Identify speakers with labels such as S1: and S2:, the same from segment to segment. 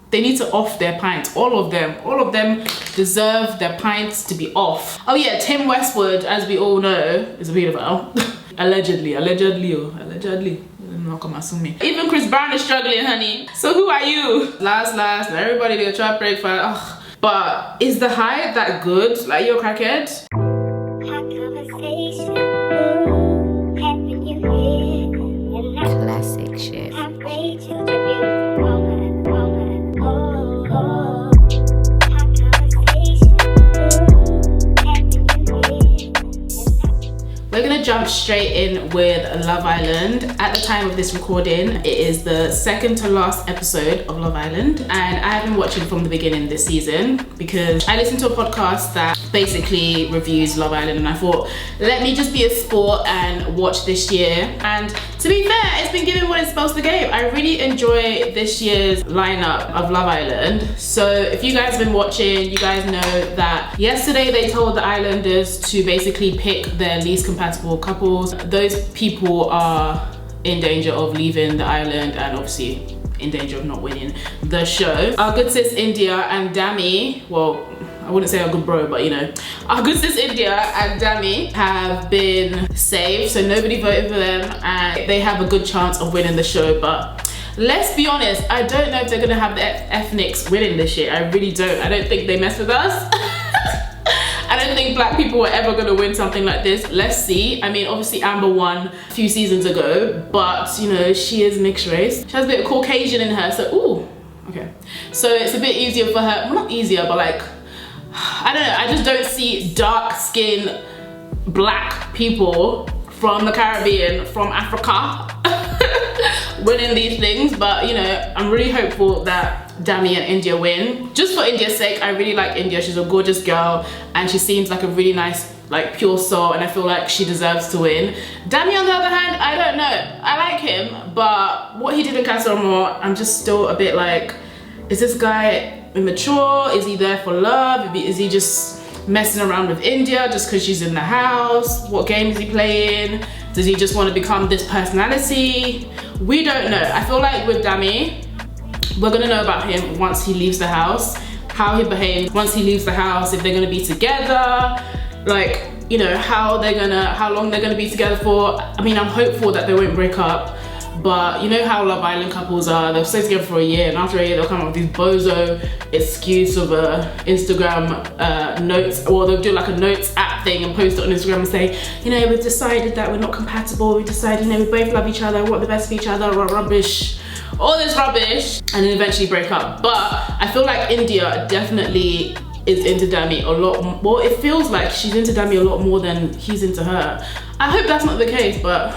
S1: they need to off their pints. All of them deserve their pints to be off. Oh yeah, Tim Westwood, as we all know, is a pedophile. allegedly. Not gonna assume me. Even Chris Brown is struggling, honey. So who are you? Last, everybody gonna try to break for. Ugh. But is the hype that good? Like, you're a crackhead?
S2: Classic shit.
S1: We're gonna jump straight in with Love Island. At the time of this recording, it is the second to last episode of Love Island, and I've been watching from the beginning this season because I listened to a podcast that basically reviews Love Island, and I thought, let me just be a sport and watch this year. And to be fair, it's been giving what it's supposed to give. I really enjoy this year's lineup of Love Island. So if you guys have been watching, you guys know that yesterday they told the Islanders to basically pick their least compatible couples. Those people are in danger of leaving the island and obviously in danger of not winning the show. Our good sis India and Dami, well, I wouldn't say our good bro, but you know, our good sis India and Dami have been saved, so nobody voted for them and they have a good chance of winning the show. But let's be honest, I don't know if they're gonna have the ethnics winning this year. I really don't. I don't think they mess with us. I don't think black people are ever gonna win something like this. Let's see. I mean, obviously Amber won a few seasons ago, but you know, she is mixed race. She has a bit of Caucasian in her, so ooh, okay. So it's a bit easier for her, well, not easier, but like, I don't know, I just don't see dark-skinned black people from the Caribbean, from Africa, winning these things. But you know, I'm really hopeful that Dami and India win. Just for India's sake, I really like India. She's a gorgeous girl and she seems like a really nice, like, pure soul, and I feel like she deserves to win. Dami, on the other hand, I don't know. I like him, but what he did in Casa Amor, I'm just still a bit like, is this guy immature? Is he there for love? Is he just messing around with India just because she's in the house? What game is he playing? Does he just want to become this personality? We don't know. I feel like with Dami, we're gonna know about him once he leaves the house, how he behaves once he leaves the house, if they're gonna be together, like, you know, how long they're gonna be together for. I mean, I'm hopeful that they won't break up, but you know how Love Island couples are, they'll stay together for a year and after a year they'll come up with these bozo excuse of Instagram notes, or they'll do like a notes app thing and post it on Instagram and say, you know, we've decided that we're not compatible, we decided, you know, we both love each other, we want the best for each other, rubbish. All this rubbish, and then eventually break up. But I feel like India definitely is into Dami a lot more. Well, it feels like she's into Dami a lot more than he's into her. I hope that's not the case, but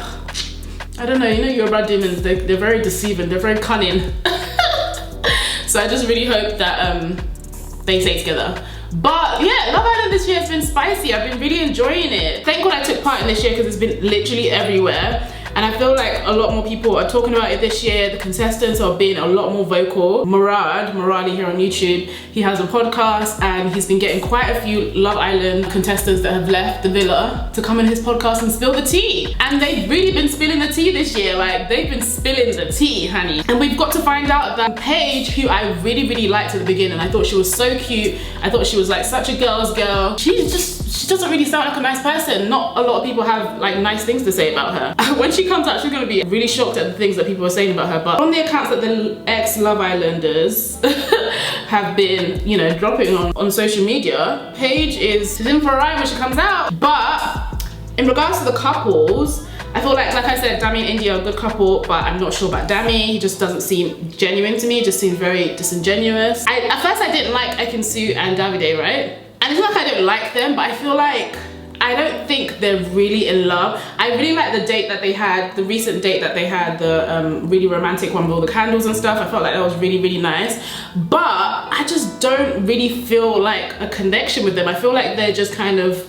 S1: I don't know, you know, Yoruba demons, they're very deceiving, they're very cunning. So I just really hope that they stay together. But yeah, Love Island this year has been spicy. I've been really enjoying it. Thank God I took part in this year because it's been literally everywhere. And I feel like a lot more people are talking about it this year. The contestants are being a lot more vocal. Murali here on YouTube, he has a podcast and he's been getting quite a few Love Island contestants that have left the villa to come in his podcast and spill the tea. And they've really been spilling the tea this year. Like, they've been spilling the tea, honey. And we've got to find out that Paige, who I really, really liked at the beginning, I thought she was so cute. I thought she was like such a girl's girl. She doesn't really sound like a nice person. Not a lot of people have like nice things to say about her. When she comes out, she's gonna be really shocked at the things that people are saying about her. But on the accounts that the ex-Love Islanders have been, you know, dropping on social media, Paige is in for a ride when she comes out. But in regards to the couples, I feel like I said, Dami and India are a good couple, but I'm not sure about Dami. He just doesn't seem genuine to me. He just seems very disingenuous. At first I didn't like Ekin-Su and Davide, right? And it's not like I don't like them, but I feel like I don't think they're really in love. I really like the date that they had, the recent date that they had, the really romantic one with all the candles and stuff. I felt like that was really, really nice. But I just don't really feel like a connection with them. I feel like they're just kind of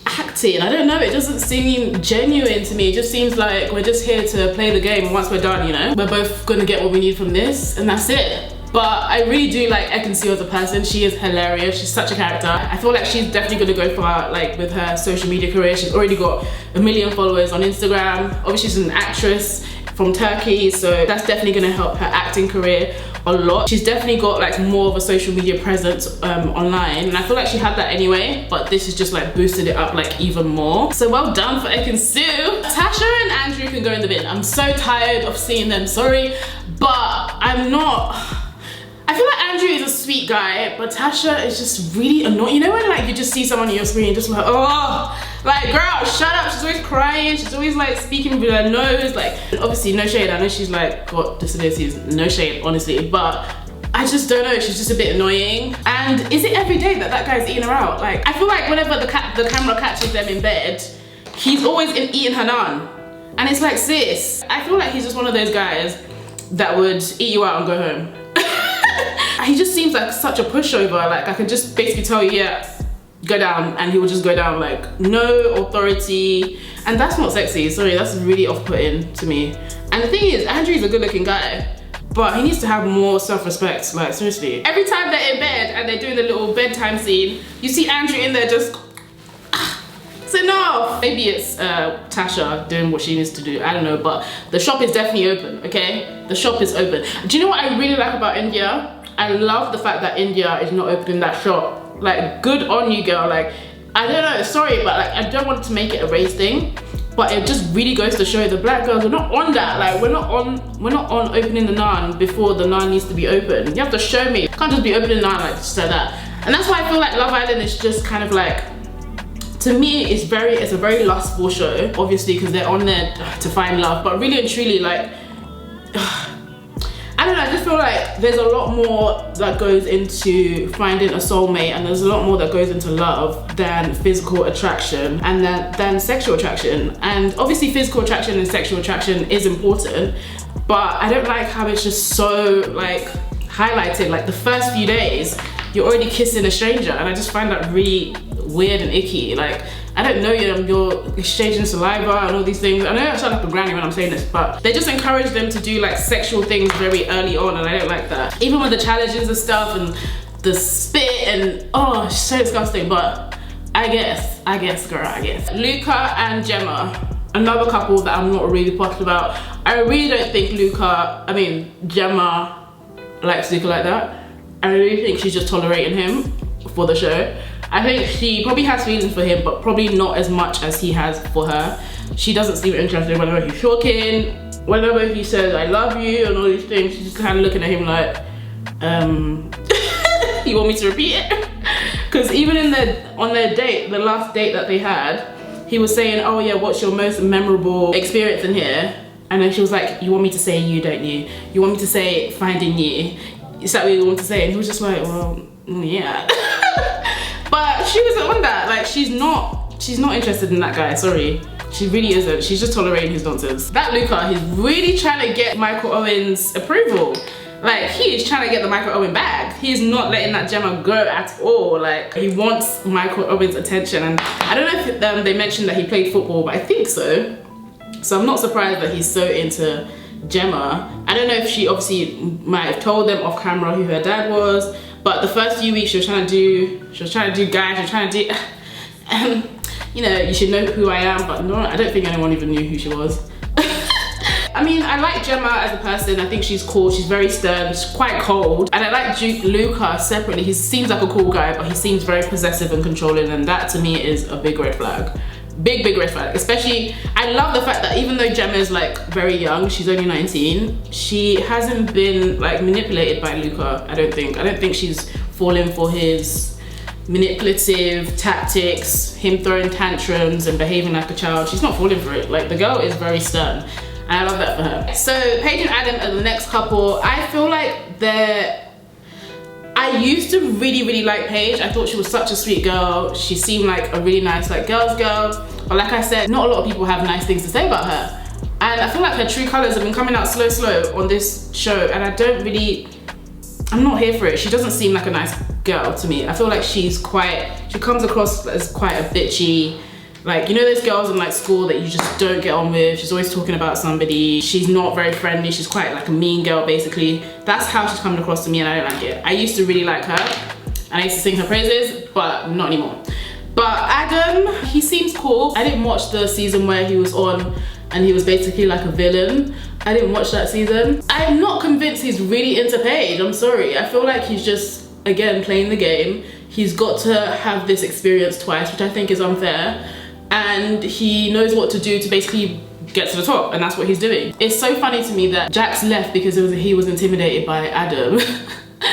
S1: acting. I don't know, it doesn't seem genuine to me. It just seems like we're just here to play the game, and once we're done, you know, we're both gonna get what we need from this, and that's it. But I really do like Ekin-Su as a person. She is hilarious. She's such a character. I feel like she's definitely gonna go far, like, with her social media career. She's already got 1 million followers on Instagram. Obviously she's an actress from Turkey, so that's definitely gonna help her acting career a lot. She's definitely got like more of a social media presence online, and I feel like she had that anyway, but this has just like boosted it up like even more. So well done for Ekin-Su. Tasha and Andrew can go in the bin. I'm so tired of seeing them, sorry, but I'm not. I feel like Andrew is a sweet guy, but Tasha is just really annoying. You know when like you just see someone on your screen and just like, oh, like girl, shut up. She's always crying. She's always like speaking with her nose. Like, obviously no shade. I know she's like got disabilities. No shade, honestly. But I just don't know. She's just a bit annoying. And is it every day that that guy's eating her out? Like, I feel like whenever the camera catches them in bed, he's always eating her naan. And it's like, sis, I feel like he's just one of those guys that would eat you out and go home. He just seems like such a pushover. Like, I can just basically tell you, yeah, go down, and he will just go down, like no authority. And that's not sexy. Sorry, that's really off-putting to me. And the thing is, Andrew's a good-looking guy, but he needs to have more self-respect. Like, seriously, every time they're in bed and they're doing the little bedtime scene, you see Andrew in there just it's enough. Maybe it's Tasha doing what she needs to do, I don't know, but the shop is definitely open, okay? The shop is open. Do you know what I really like about India? I love the fact that India is not opening that shop. Like, good on you, girl. Like, I don't know, sorry, but like, I don't want to make it a race thing, but it just really goes to show the black girls are not on that. Like, we're not on opening the naan before the naan needs to be open. You have to show me. You can't just be opening naan like just like that. And that's why I feel like Love Island is just kind of like, to me, it's a very lustful show, obviously, because they're on there to find love, but really and truly, like, I don't know, I just feel like there's a lot more that goes into finding a soulmate, and there's a lot more that goes into love than physical attraction and than sexual attraction. And obviously physical attraction and sexual attraction is important, but I don't like how it's just so like highlighted. Like, the first few days, you're already kissing a stranger, and I just find that really weird and icky. Like, I don't know, you're exchanging saliva and all these things. I know I sound like a granny when I'm saying this, but they just encourage them to do like sexual things very early on, and I don't like that. Even with the challenges and stuff and the spit and, oh, it's so disgusting. But I guess, girl, I guess. Luca and Gemma, another couple that I'm not really fussed about. I really don't think Gemma likes Luca like that. I really think she's just tolerating him for the show. I think she probably has feelings for him, but probably not as much as he has for her. She doesn't seem interested whenever he's talking, whenever he says, I love you, and all these things. She's just kind of looking at him like, you want me to repeat it? Because even on their date, the last date that they had, he was saying, oh yeah, what's your most memorable experience in here? And then she was like, you want me to say you, don't you? You want me to say finding you? Is that what you want to say? And he was just like, well, yeah. But she wasn't on that. Like, she's not interested in that guy, sorry. She really isn't. She's just tolerating his nonsense. That Luca, he's really trying to get Michael Owen's approval. Like, he is trying to get the Michael Owen bag. He's not letting that Gemma go at all. Like, he wants Michael Owen's attention. And I don't know if they mentioned that he played football, but I think so. So I'm not surprised that he's so into Gemma. I don't know if she obviously might have told them off camera who her dad was, but the first few weeks she was trying to do guys, she was trying to do, you know, you should know who I am, but no, I don't think anyone even knew who she was. I mean, I like Gemma as a person. I think she's cool. She's very stern. She's quite cold. And I like Luca separately. He seems like a cool guy, but he seems very possessive and controlling, and that to me is a big red flag. Big red flag. Especially, I love the fact that even though Gemma is like very young, she's only 19, she hasn't been like manipulated by Luca, I don't think she's fallen for his manipulative tactics, him throwing tantrums and behaving like a child. She's not falling for it. Like, the girl is very stern, and I love that for her. So Paige and Adam are the next couple. I feel like I used to really like Paige. I thought she was such a sweet girl. She seemed like a really nice like girl's girl. But like I said, not a lot of people have nice things to say about her. And I feel like her true colors have been coming out slow on this show, and I'm not here for it. She doesn't seem like a nice girl to me. I feel like she comes across as quite a bitchy, like, you know those girls in like school that you just don't get on with. She's always talking about somebody. She's not very friendly. She's quite like a mean girl, basically. That's how she's coming across to me, and I don't like it. I used to really like her, and I used to sing her praises, but not anymore. But Adam, he seems cool. I didn't watch the season where he was on and he was basically like a villain, I didn't watch that season. I'm not convinced he's really into Paige. I'm sorry. I feel like he's just, again, playing the game. He's got to have this experience twice, which I think is unfair. And he knows what to do to basically get to the top, and that's what he's doing. It's so funny to me that Jax left because he was intimidated by Adam.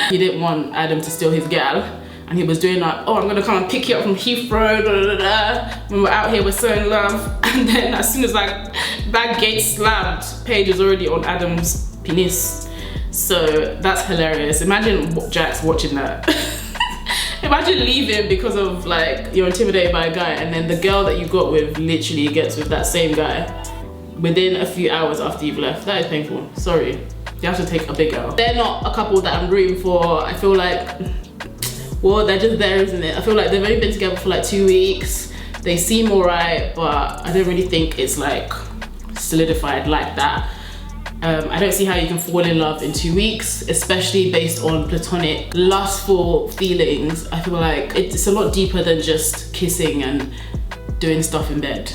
S1: He didn't want Adam to steal his gal. And he was doing like, oh, I'm gonna come and pick you up from Heathrow, da, da, da, da. When we're out here, we're so in love. And then as soon as like that gate slammed, Paige is already on Adam's penis. So that's hilarious. Imagine Jax watching that. Imagine leaving because of like, you're intimidated by a guy, and then the girl that you got with literally gets with that same guy within a few hours after you've left. That is painful, sorry. You have to take a big L. They're not a couple that I'm rooting for. I feel like, well, they're just there, isn't it? I feel like they've only been together for like 2 weeks. They seem alright, but I don't really think it's like solidified like that. I don't see how you can fall in love in 2 weeks, especially based on platonic, lustful feelings. I feel like it's a lot deeper than just kissing and doing stuff in bed.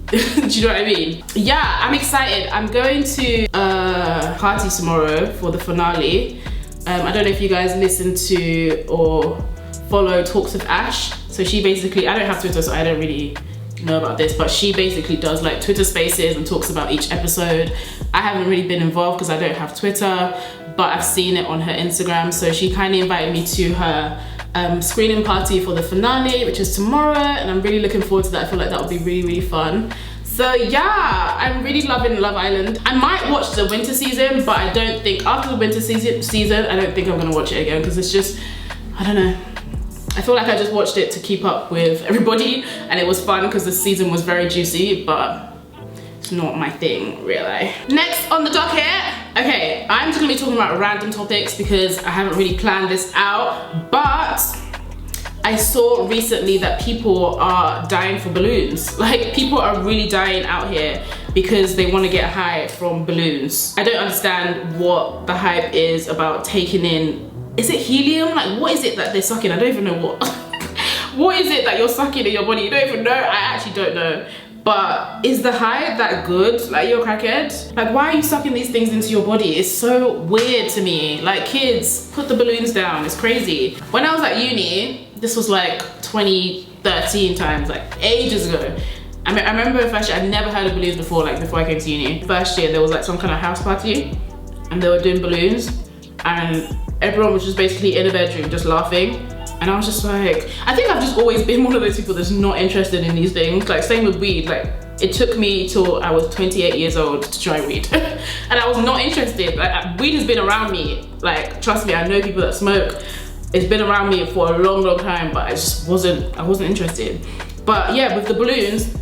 S1: Do you know what I mean? Yeah, I'm excited. I'm going to a party tomorrow for the finale. I don't know if you guys listen to or follow Talks with Ash. So she basically, I don't have Twitter, so I don't really know about this, but she basically does like Twitter spaces and talks about each episode. I haven't really been involved because I don't have Twitter, but I've seen it on her Instagram. So she kindly invited me to her screening party for the finale, which is tomorrow, and I'm really looking forward to that. I feel like that would be really, really fun. So yeah, I'm really loving Love Island. I might watch the winter season, but I don't think, after the winter season, I don't think I'm gonna watch it again, because it's just, I don't know. I feel like I just watched it to keep up with everybody, and it was fun because the season was very juicy, but it's not my thing, really. Next on the docket, okay, I'm just gonna be talking about random topics because I haven't really planned this out, but I saw recently that people are dying for balloons. Like, people are really dying out here because they want to get high from balloons. I don't understand what the hype is about taking in, is it helium? Like, what is it that they're sucking? I don't even know what. What is it that you're sucking in your body? You don't even know? I actually don't know. But is the high that good? Like, you're a crackhead? Like, why are you sucking these things into your body? It's so weird to me. Like, kids, put the balloons down. It's crazy. When I was at uni, this was like 2013 times, like ages ago. I mean, I remember first year, I'd never heard of balloons before, like before I came to uni. First year, there was like some kind of house party and they were doing balloons and everyone was just basically in a bedroom just laughing. And I was just like, I think I've just always been one of those people that's not interested in these things. Like, same with weed. Like, it took me till I was 28 years old to try weed. And I was not interested. Like, weed has been around me. Like, trust me, I know people that smoke. It's been around me for a long, long time, but I wasn't interested. But yeah, with the balloons,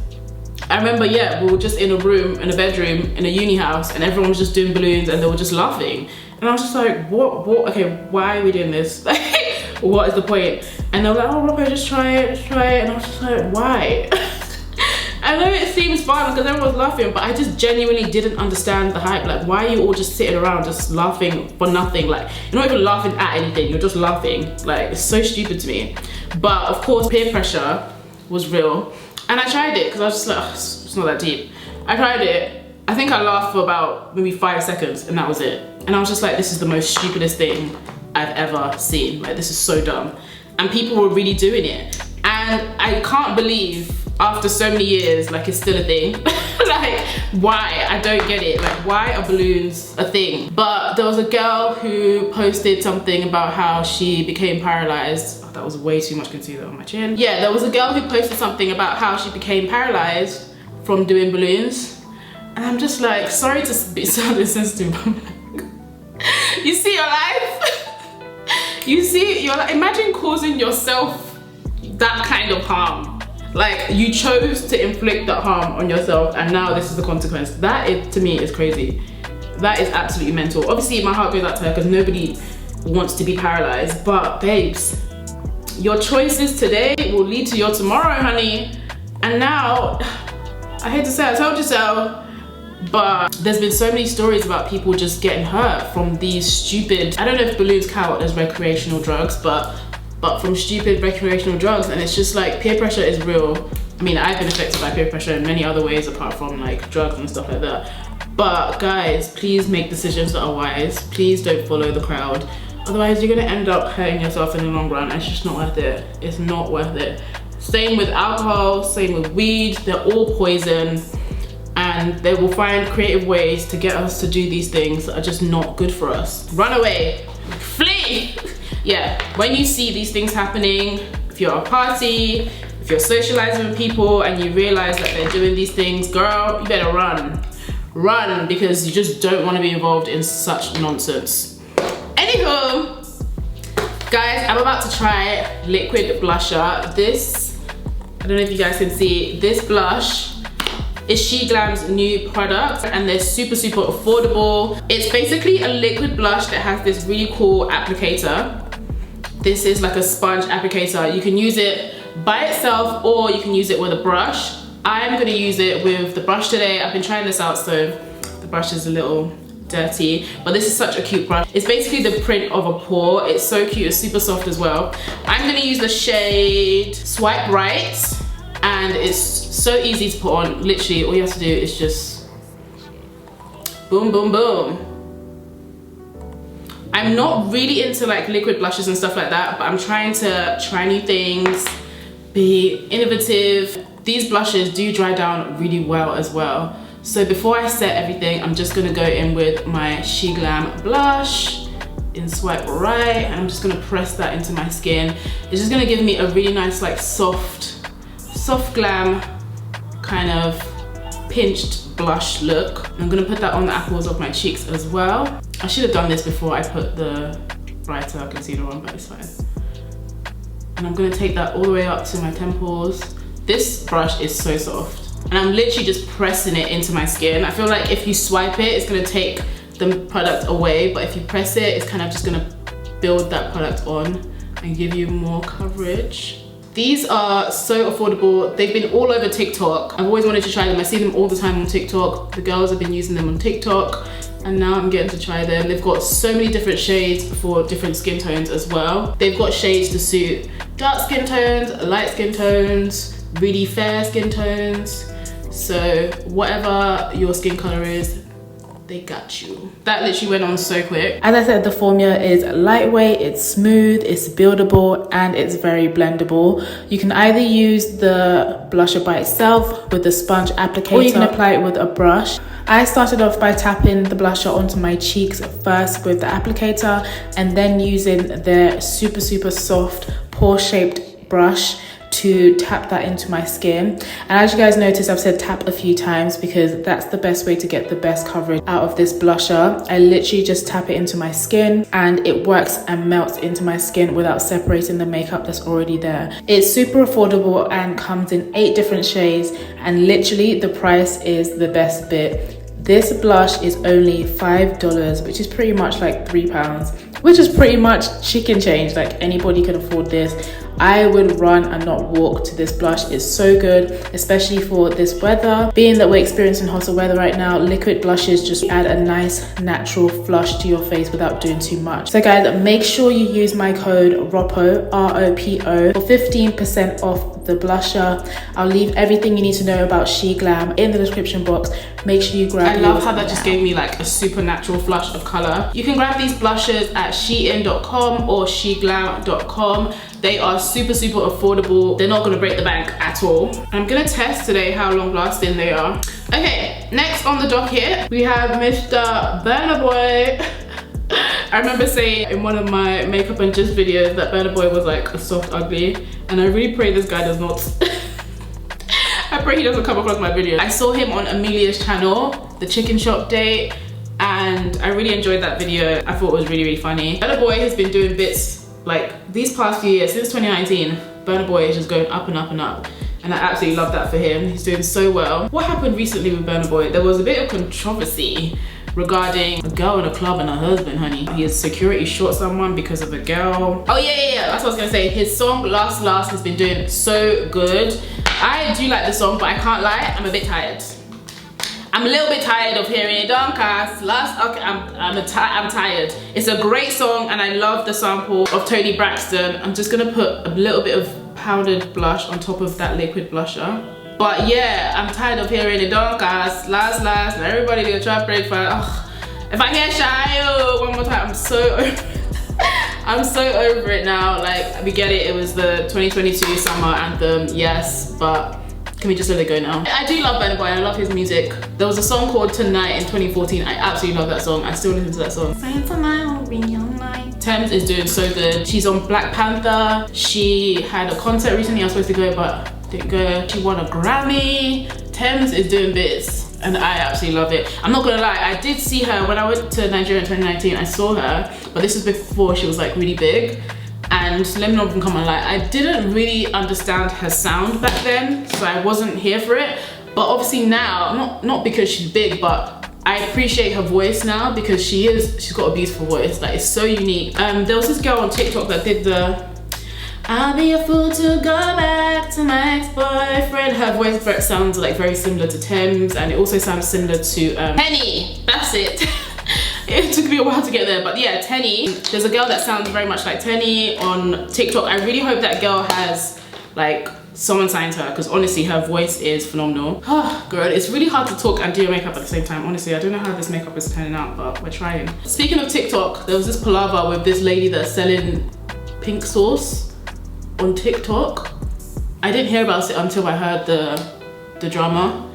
S1: I remember, yeah, we were just in a room, in a bedroom, in a uni house, and everyone was just doing balloons and they were just laughing. And I was just like, what, okay, why are we doing this? What is the point? And they were like, oh, Ropo, just try it. And I was just like, why? I know it seems fun because everyone's laughing, but I just genuinely didn't understand the hype. Like, why are you all just sitting around just laughing for nothing? Like, you're not even laughing at anything, you're just laughing. Like, it's so stupid to me. But of course, peer pressure was real. And I tried it because I was just like, oh, it's not that deep. I tried it. I think I laughed for about maybe 5 seconds and that was it. And I was just like, this is the most stupidest thing I've ever seen. Like, this is so dumb. And people were really doing it. And I can't believe after so many years, like, it's still a thing. Like, why? I don't get it. Like, why are balloons a thing? But there was a girl who posted something about how she became paralyzed. Oh, that was way too much concealer on my chin. Yeah, there was a girl who posted something about how she became paralyzed from doing balloons. And I'm just like, sorry to be so insensitive, but I'm like, you see your life? You see, you're like, imagine causing yourself that kind of harm. Like, you chose to inflict that harm on yourself and now this is the consequence. That is, to me, is crazy. That is absolutely mental. Obviously, my heart goes out to her because nobody wants to be paralyzed, but babes, your choices today will lead to your tomorrow, honey. And now, I hate to say I told you so, but there's been so many stories about people just getting hurt from these stupid, I don't know if balloons count as recreational drugs, but from stupid recreational drugs. And it's just like, peer pressure is real. I mean, I've been affected by peer pressure in many other ways apart from like drugs and stuff like that. But guys, please make decisions that are wise. Please don't follow the crowd. Otherwise, you're gonna end up hurting yourself in the long run. It's just not worth it. It's not worth it. Same with alcohol, same with weed. They're all poison, and they will find creative ways to get us to do these things that are just not good for us. Run away, flee. Yeah, when you see these things happening, if you're at a party, if you're socializing with people and you realize that they're doing these things, girl, you better run. Run, because you just don't want to be involved in such nonsense. Anywho, guys, I'm about to try liquid blusher. This, I don't know if you guys can see, this blush is SheGlam's new product, and they're super affordable. It's basically a liquid blush that has this really cool applicator. This is like a sponge applicator. You can use it by itself or you can use it with a brush. I'm gonna use it with the brush today. I've been trying this out, so the brush is a little dirty, but this is such a cute brush. It's basically the print of a paw. It's so cute, it's super soft as well. I'm gonna use the shade Swipe Right, and it's so easy to put on. Literally, all you have to do is just boom, boom, boom. I'm not really into like liquid blushes and stuff like that, but I'm trying to try new things, be innovative. These blushes do dry down really well as well. So before I set everything, I'm just gonna go in with my SheGlam blush in Swipe Right, and I'm just gonna press that into my skin. It's just gonna give me a really nice like soft glam kind of pinched blush look. I'm gonna put that on the apples of my cheeks as well. I should have done this before I put the brighter concealer on, but it's fine. And I'm gonna take that all the way up to my temples. This brush is so soft, and I'm literally just pressing it into my skin. I feel like if you swipe it, it's gonna take the product away, but if you press it, it's kind of just gonna build that product on and give you more coverage. These are so affordable. They've been all over TikTok. I've always wanted to try them. I see them all the time on TikTok. The girls have been using them on TikTok, and now I'm getting to try them. They've got so many different shades for different skin tones as well. They've got shades to suit dark skin tones, light skin tones, really fair skin tones. So whatever your skin color is, they got you. That literally went on so quick. As I said, the formula is lightweight, it's smooth, it's buildable, and it's very blendable. You can either use the blusher by itself with the sponge applicator, or you can apply it with a brush. I started off by tapping the blusher onto my cheeks first with the applicator, and then using their super soft paw-shaped brush to tap that into my skin. And as you guys notice, I've said tap a few times because that's the best way to get the best coverage out of this blusher. I literally just tap it into my skin, and it works and melts into my skin without separating the makeup that's already there. It's super affordable and comes in 8 different shades, and literally the price is the best bit. This blush is only $5, which is pretty much like £3, which is pretty much chicken change. Like, anybody can afford this. I would run and not walk to this blush. It's so good, especially for this weather. Being that we're experiencing hotter weather right now, liquid blushes just add a nice natural flush to your face without doing too much. So guys, make sure you use my code ROPO, R-O-P-O, for 15% off the blusher. I'll leave everything you need to know about SheGlam in the description box. Make sure you grab it. I love how that just gave me like a supernatural flush of color. You can grab these blushes at shein.com or sheglam.com. They are super affordable. They're not gonna break the bank at all. I'm gonna test today how long lasting they are. Okay, next on the docket, we have Mr. Burna Boy. I remember saying in one of my makeup and gist videos that Burna Boy was like a soft ugly, and I really pray this guy does not. I pray he doesn't come across my videos. I saw him on Amelia's channel, the chicken shop date, and I really enjoyed that video. I thought it was really funny. Burna Boy has been doing bits like these past few years, since 2019, Burna Boy is just going up and up and up. And I absolutely love that for him. He's doing so well. What happened recently with Burna Boy? There was a bit of controversy regarding a girl in a club and her husband, honey. His security shot someone because of a girl. Oh yeah, that's what I was gonna say. His song, Last has been doing so good. I do like the song, but I can't lie, I'm a bit tired. I'm a little bit tired of hearing it. Don't cast last. Okay, I'm tired. It's a great song, and I love the sample of Toni Braxton. I'm just gonna put a little bit of powdered blush on top of that liquid blusher. But yeah, I'm tired of hearing it. Don't cast last, and everybody do a trap break for. If I hear Shy one more time, I'm so over it. I'm so over it now. Like, we get it. It was the 2022 summer anthem, yes, but can we just let it go now? I do love Burna Boy. I love his music. There was a song called Tonight in 2014. I absolutely love that song. I still listen to that song. Thames is doing so good. She's on Black Panther. She had a concert recently. I was supposed to go, but didn't go. She won a Grammy. Thames is doing bits, and I absolutely love it. I'm not gonna lie, I did see her when I went to Nigeria in 2019. I saw her, but this was before she was like really big. And let me not even come and lie, I didn't really understand her sound back then, so I wasn't here for it. But obviously now, not because she's big, but I appreciate her voice now because she's got a beautiful voice. Like, it's so unique. There was this girl on TikTok that did the I'll be a fool to go back to my ex-boyfriend. Her voice sounds like very similar to Thames, and it also sounds similar to Penny. That's it. It took me a while to get there, but yeah, Tenny. There's a girl that sounds very much like Tenny on TikTok. I really hope that girl has, like, someone signed her, because honestly, her voice is phenomenal. Oh, girl, it's really hard to talk and do your makeup at the same time. Honestly, I don't know how this makeup is turning out, but we're trying. Speaking of TikTok, there was this palaver with this lady that's selling pink sauce on TikTok. I didn't hear about it until I heard the drama.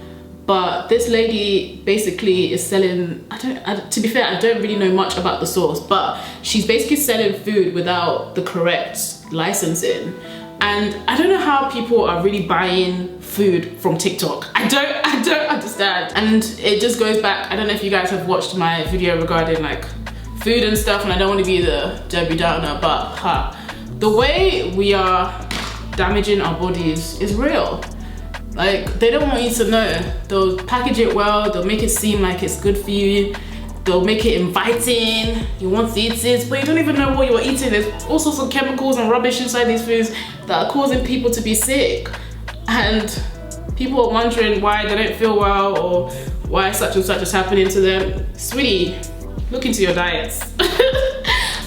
S1: But this lady basically is selling, to be fair, I don't really know much about the sauce, but she's basically selling food without the correct licensing. And I don't know how people are really buying food from TikTok. I don't understand. And it just goes back, I don't know if you guys have watched my video regarding like food and stuff, and I don't want to be the Debbie Downer, but the way we are damaging our bodies is real. Like, they don't want you to know. They'll package it well, they'll make it seem like it's good for you, they'll make it inviting, you want to eat this, but you don't even know what you're eating. There's all sorts of chemicals and rubbish inside these foods that are causing people to be sick. And people are wondering why they don't feel well or why such and such is happening to them. Sweetie, look into your diets.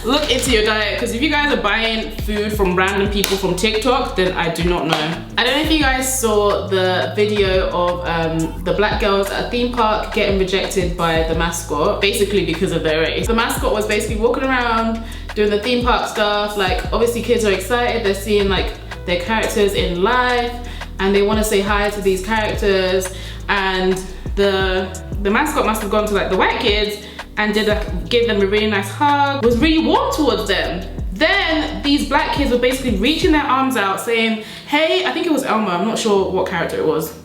S1: Look into your diet, because if you guys are buying food from random people from TikTok, then I do not know. I don't know if you guys saw the video of the black girls at a theme park getting rejected by the mascot, basically because of their race. The mascot was basically walking around doing the theme park stuff. Like, obviously kids are excited, they're seeing like their characters in life and they want to say hi to these characters, and the mascot must have gone to like the white kids and gave them a really nice hug, was really warm towards them. Then these black kids were basically reaching their arms out saying, hey, I think it was Elma, I'm not sure what character it was.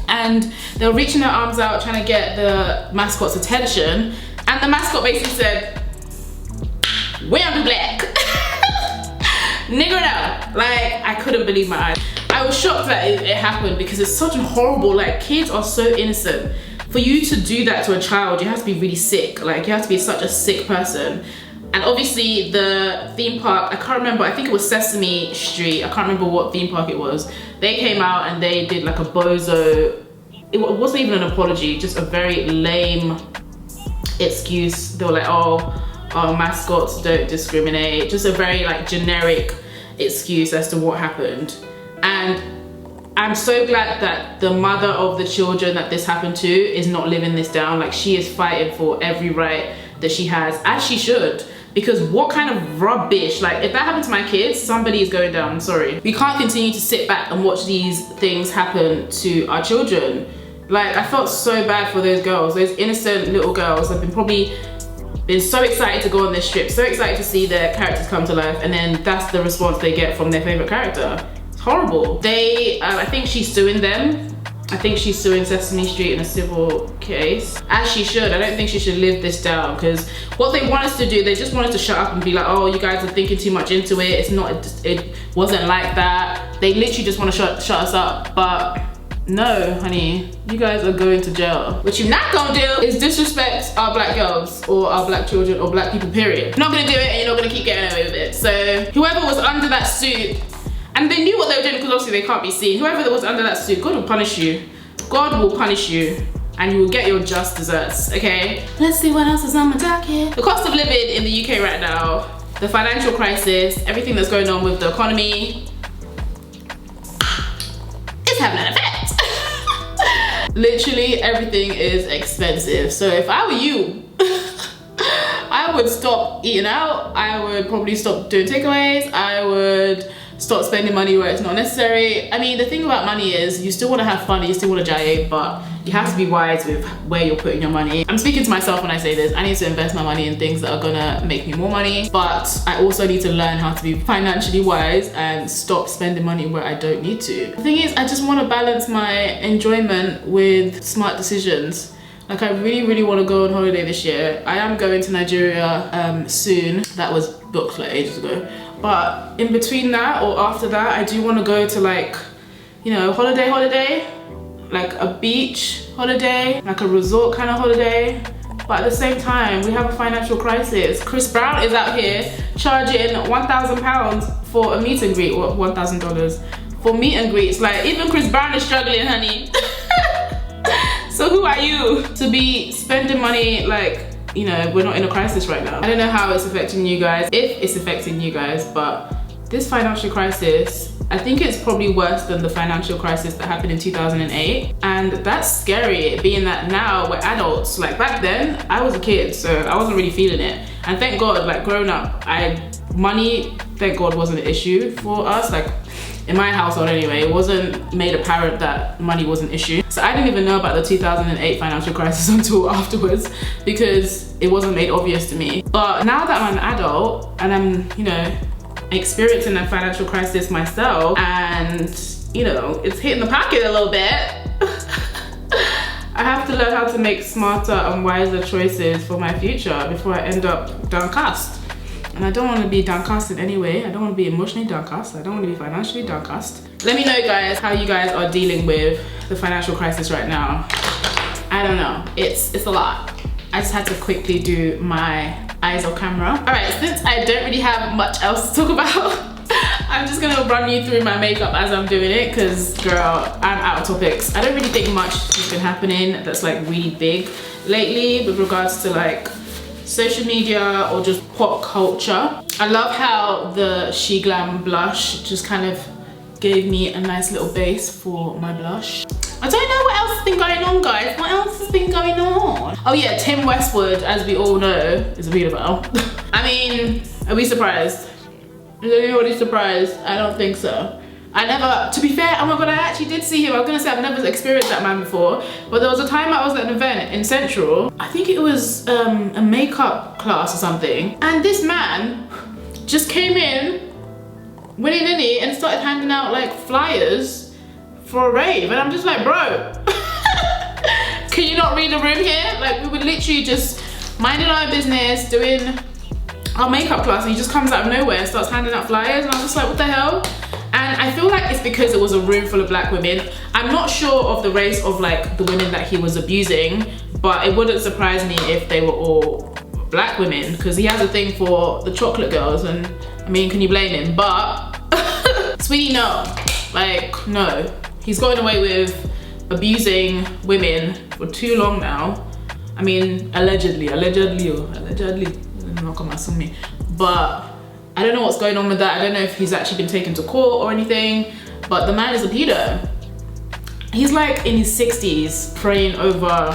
S1: And they were reaching their arms out trying to get the mascot's attention. And the mascot basically said, we are the black. Nigger no. Like, I couldn't believe my eyes. I was shocked that it happened because it's such a horrible, like, kids are so innocent. For you to do that to a child, you have to be really sick. Like, you have to be such a sick person. And obviously the theme park, I can't remember, I think it was Sesame Street, I can't remember what theme park it was. They came out and they did like a bozo, it wasn't even an apology, just a very lame excuse. They were like, oh, mascots don't discriminate. Just a very like generic excuse as to what happened. And I'm so glad that the mother of the children that this happened to is not living this down. Like, she is fighting for every right that she has, as she should. Because what kind of rubbish, like, if that happened to my kids, somebody is going down, I'm sorry. We can't continue to sit back and watch these things happen to our children. Like, I felt so bad for those girls, those innocent little girls have probably been so excited to go on this trip, so excited to see their characters come to life, and then that's the response they get from their favorite character. Horrible. I think she's suing them. I think she's suing Sesame Street in a civil case, as she should. I don't think she should live this down, because what they want us to do, they just want us to shut up and be like, oh, you guys are thinking too much into it. It's not, it wasn't like that. They literally just want to shut us up. But no, honey, you guys are going to jail. What you're not gonna do is disrespect our black girls or our black children or black people, period. You're not gonna do it, and you're not gonna keep getting away with it. So whoever was under that suit, and they knew what they were doing because obviously they can't be seen. Whoever that was under that suit, God will punish you. God will punish you, and you will get your just desserts, okay? Let's see what else is on my docket. The cost of living in the UK right now, the financial crisis, everything that's going on with the economy, it's having an effect. Literally everything is expensive. So if I were you, I would stop eating out. I would probably stop doing takeaways. I would stop spending money where it's not necessary. I mean, the thing about money is you still want to have fun, you still want to gyre, but you have to be wise with where you're putting your money. I'm speaking to myself when I say this. I need to invest my money in things that are gonna make me more money, but I also need to learn how to be financially wise and stop spending money where I don't need to. The thing is, I just want to balance my enjoyment with smart decisions. Like, I really want to go on holiday this year. I am going to Nigeria soon. That was booked like ages ago. But in between that or after that, I do want to go to, like, you know, holiday, like a beach holiday, like a resort kind of holiday. But at the same time, we have a financial crisis. Chris Brown is out here charging £1,000 for a meet and greet, or $1,000 for meet and greets. Like, even Chris Brown is struggling, honey. So who are you to be spending money? Like, you know, we're not in a crisis right now. I don't know how it's affecting you guys, if it's affecting you guys, but this financial crisis, I think it's probably worse than the financial crisis that happened in 2008. And that's scary, being that now we're adults. Like, back then, I was a kid, so I wasn't really feeling it. And thank God, like, growing up, money, thank God, wasn't an issue for us. Like, in my household anyway, it wasn't made apparent that money was an issue. So I didn't even know about the 2008 financial crisis until afterwards, because it wasn't made obvious to me. But now that I'm an adult and I'm, you know, experiencing a financial crisis myself, and, you know, it's hitting the pocket a little bit, I have to learn how to make smarter and wiser choices for my future before I end up downcast. And I don't want to be downcast in any way. I don't want to be emotionally downcast. I don't want to be financially downcast. Let me know, guys, how you guys are dealing with the financial crisis right now. I don't know. It's a lot. I just had to quickly do my eyes on camera. All right, since I don't really have much else to talk about, I'm just gonna run you through my makeup as I'm doing it, because, girl, I'm out of topics. I don't really think much has been happening that's like really big lately with regards to like social media or just pop culture. I love how the She Glam blush just kind of gave me a nice little base for my blush. I don't know what else has been going on, guys. What else has been going on? Oh yeah, Tim Westwood, as we all know, is a pedophile. I mean, are we surprised? Is anybody surprised? I don't think so. I never, to be fair, oh my God, I actually did see him. I was gonna say I've never experienced that man before, but there was a time I was at an event in Central. I think it was a makeup class or something. And this man just came in, willy-nilly, and started handing out like flyers for a rave. And I'm just like, bro, can you not read the room here? Like, we were literally just minding our business, doing our makeup class, and he just comes out of nowhere and starts handing out flyers. And I was just like, what the hell? And I feel like it's because it was a room full of black women. I'm not sure of the race of like the women that he was abusing, but it wouldn't surprise me if they were all black women, because he has a thing for the chocolate girls, and I mean, can you blame him? But sweetie, no, like, no. He's gotten away with abusing women for too long now. I mean, allegedly, not gonna sue me, but I don't know what's going on with that. I don't know if he's actually been taken to court or anything, but the man is a pedo. He's like in his 60s, praying over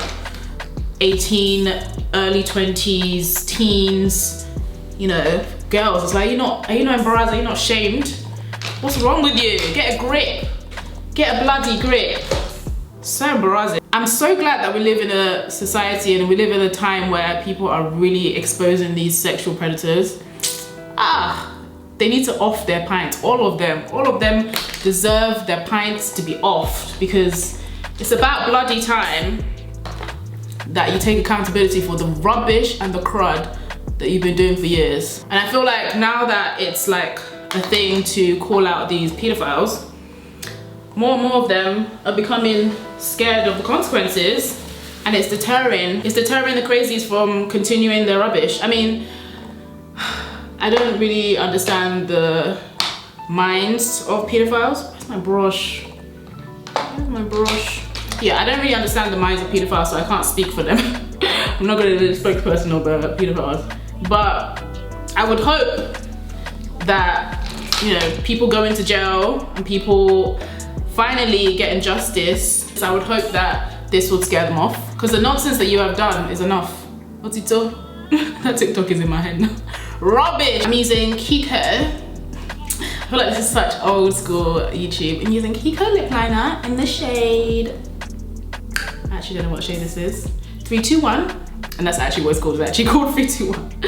S1: 18, early 20s, teens, you know, girls. It's like, are you not embarrassed? Are you not ashamed? What's wrong with you? Get a grip. Get a bloody grip. So embarrassing. I'm so glad that we live in a society and we live in a time where people are really exposing these sexual predators. They need to off their pints. All of them deserve their pints to be offed, because it's about bloody time that you take accountability for the rubbish and the crud that you've been doing for years. And I feel like now that it's like a thing to call out these pedophiles, more and more of them are becoming scared of the consequences, and it's deterring the crazies from continuing their rubbish. I mean, I don't really understand the minds of pedophiles. Where's my brush? Yeah, I don't really understand the minds of pedophiles, so I can't speak for them. I'm not gonna be the spokesperson of the pedophiles. But I would hope that, you know, people go into jail and people finally get injustice. So I would hope that this would scare them off. Because the nonsense that you have done is enough. What's it so? That TikTok is in my head now. Rubbish! I'm using Kiko. I feel like this is such old school YouTube. I'm using Kiko lip liner in the shade. I actually don't know what shade this is. 321. And that's actually what it's called. It's actually called 321.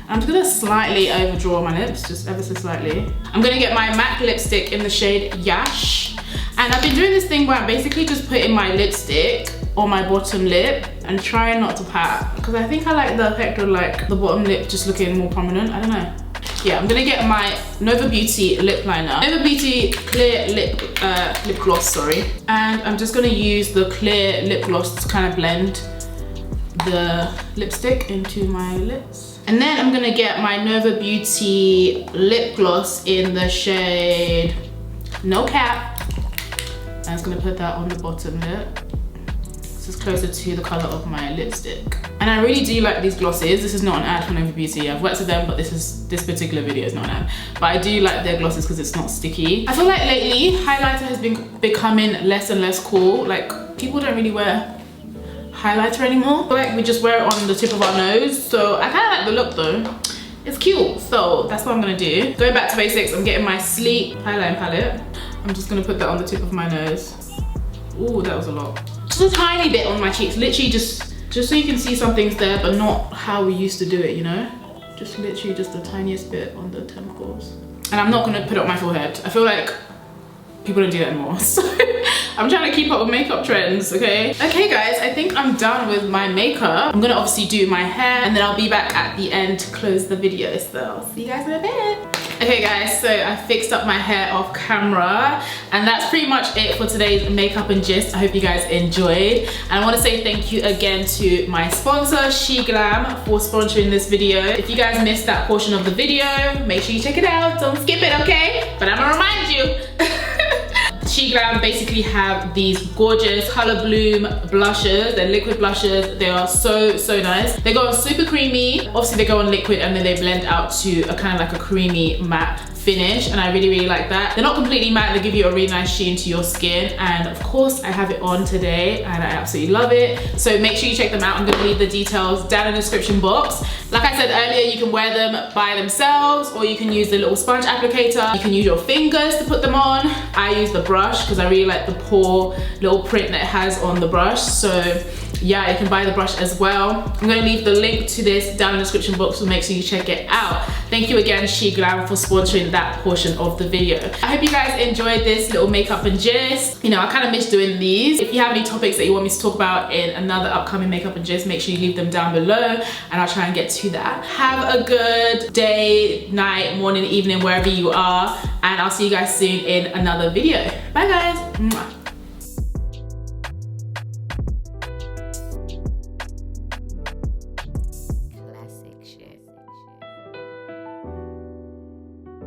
S1: I'm just gonna slightly overdraw my lips, just ever so slightly. I'm gonna get my MAC lipstick in the shade Yash. And I've been doing this thing where I'm basically just putting my lipstick on my bottom lip and trying not to pat, because I think I like the effect of like the bottom lip just looking more prominent. I don't know. Yeah, I'm gonna get my Nova Beauty lip liner. Nova Beauty clear lip gloss, sorry. And I'm just gonna use the clear lip gloss to kind of blend the lipstick into my lips. And then I'm gonna get my Nova Beauty lip gloss in the shade No Cap. I'm just gonna put that on the bottom lip. This is closer to the color of my lipstick. And I really do like these glosses. This is not an ad for Nova Beauty. I've worked with them, but this particular video is not an ad. But I do like their glosses because it's not sticky. I feel like lately, highlighter has been becoming less and less cool. Like, people don't really wear highlighter anymore. I feel like we just wear it on the tip of our nose. So I kind of like the look though. It's cute. So that's what I'm gonna do. Going back to basics, I'm getting my Sleep highlighting palette. I'm just gonna put that on the tip of my nose. Ooh, that was a lot. Just a tiny bit on my cheeks, literally just so you can see some things there, but not how we used to do it, you know? Just literally just the tiniest bit on the temples. And I'm not gonna put it on my forehead. I feel like people don't do that anymore. So I'm trying to keep up with makeup trends, okay? Okay guys, I think I'm done with my makeup. I'm gonna obviously do my hair and then I'll be back at the end to close the video. So I'll see you guys in a bit. Okay guys, so I fixed up my hair off camera and that's pretty much it for today's makeup and gist. I hope you guys enjoyed. And I want to say thank you again to my sponsor, SheGlam, for sponsoring this video. If you guys missed that portion of the video, make sure you check it out. Don't skip it, okay? But I'm gonna remind you. SheGlam basically have these gorgeous Color Bloom blushes. They're liquid blushes. They are so nice. They go on super creamy. Obviously they go on liquid and then they blend out to a kind of like a creamy matte finish, and I really like that. They're not completely matte. They give you a really nice sheen to your skin, and of course I have it on today and I absolutely love it. So make sure you check them out. I'm gonna leave the details down in the description box. Like I said earlier, you can wear them by themselves or you can use the little sponge applicator. You can use your fingers to put them on. I use the brush because I really like the paw little print that it has on the brush. So yeah, you can buy the brush as well. I'm gonna leave the link to this down in the description box, so make sure you check it out. Thank you again, SheGlam, for sponsoring that portion of the video. I hope you guys enjoyed this little makeup and gist. You know, I kind of miss doing these. If you have any topics that you want me to talk about in another upcoming makeup and gist, make sure you leave them down below and I'll try and get to that. Have a good day, night, morning, evening, wherever you are, and I'll see you guys soon in another video. Bye guys. Mwah.